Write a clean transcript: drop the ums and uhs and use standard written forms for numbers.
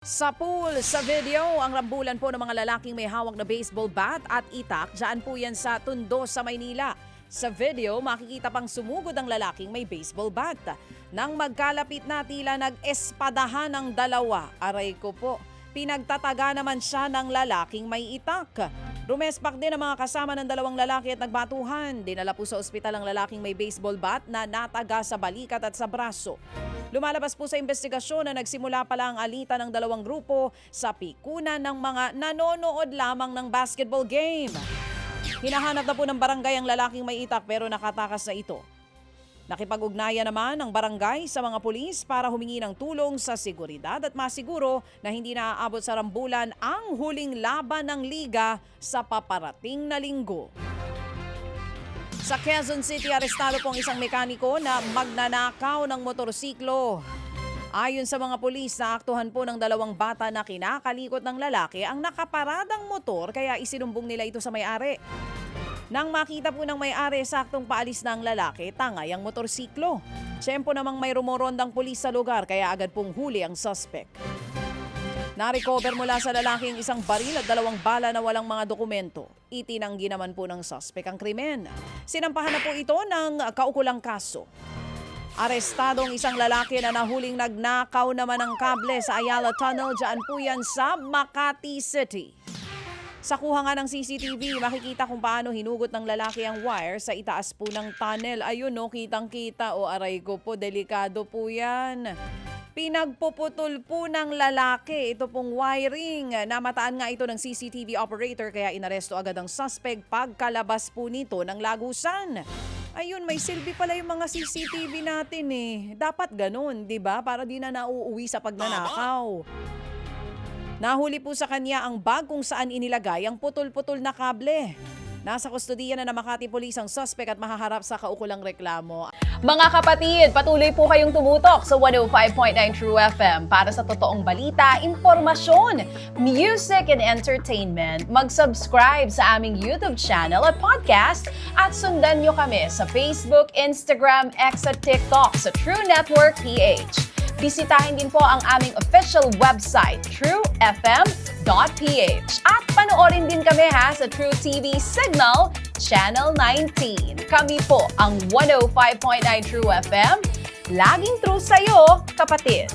Sa pool, sa video, ang rambulan po ng mga lalaking may hawak na baseball bat at itak, dyan po yan sa Tondo sa Maynila. Sa video, makikita pang sumugod ang lalaking may baseball bat. Nang magkalapit na, tila nag-espadahan ng dalawa. Aray ko po, pinagtataga naman siya ng lalaking may itak. Rumespak din ang mga kasama ng dalawang lalaki at nagbatuhan. Dinala po sa ospital ang lalaking may baseball bat na nataga sa balikat at sa braso. Lumalabas po sa investigasyon na nagsimula pala ang alitan ng dalawang grupo sa pikunan ng mga nanonood lamang ng basketball game. Hinahanap na po ng barangay ang lalaking may itak pero nakatakas na ito. Nakipag-ugnayan naman ang barangay sa mga pulis para humingi ng tulong sa seguridad at masiguro na hindi naaabot sa rambulan ang huling laban ng liga sa paparating na linggo. Sa Quezon City, arestado pong isang mekaniko na magnanakaw ng motorsiklo. Ayon sa mga pulis, naaktuhan po ng dalawang bata na kinakalikot ng lalaki ang nakaparadang motor kaya isinumbong nila ito sa may-ari. Nang makita po ng may-ari, saktong paalis ng lalaki, tangay ang motorsiklo. Tiyempo namang may rumorondang pulis sa lugar kaya agad pong huli ang suspect. Na-recover mula sa lalaki ang isang baril at dalawang bala na walang mga dokumento. Itinanggi naman po ng suspect ang krimen. Sinampahan na po ito ng kaukulang kaso. Arestado ang isang lalaki na nahuling nagnakaw naman ng kable sa Ayala Tunnel, dyan po yan sa Makati City. Sa kuha nga ng CCTV, makikita kung paano hinugot ng lalaki ang wire sa itaas po ng tunnel. Ayun no, kitang-kita. O aray ko po, delikado po yan. Pinagpuputol po ng lalaki ito pong wiring. Namataan nga ito ng CCTV operator kaya inaresto agad ang suspect pagkalabas po nito ng lagusan. Ayun, may silbi pala yung mga CCTV natin eh. Dapat ganun, di ba? Para di na nauuwi sa pagnanakaw. Nahuli po sa kanya ang bag kung saan inilagay ang putol-putol na kable. Nasa kustodiya na ng Makati Police ang suspect at mahaharap sa kaukulang reklamo. Mga kapatid, patuloy po kayong tumutok sa 105.9 True FM para sa totoong balita, impormasyon, music and entertainment. Mag-subscribe sa aming YouTube channel at podcast at sundan nyo kami sa Facebook, Instagram, X at TikTok sa True Network PH. Bisitahin din po ang aming official website, truefm.ph. At panoorin din kami sa True TV Signal, Channel 19. Kami po ang 105.9 True FM. Laging true sa'yo, kapatid.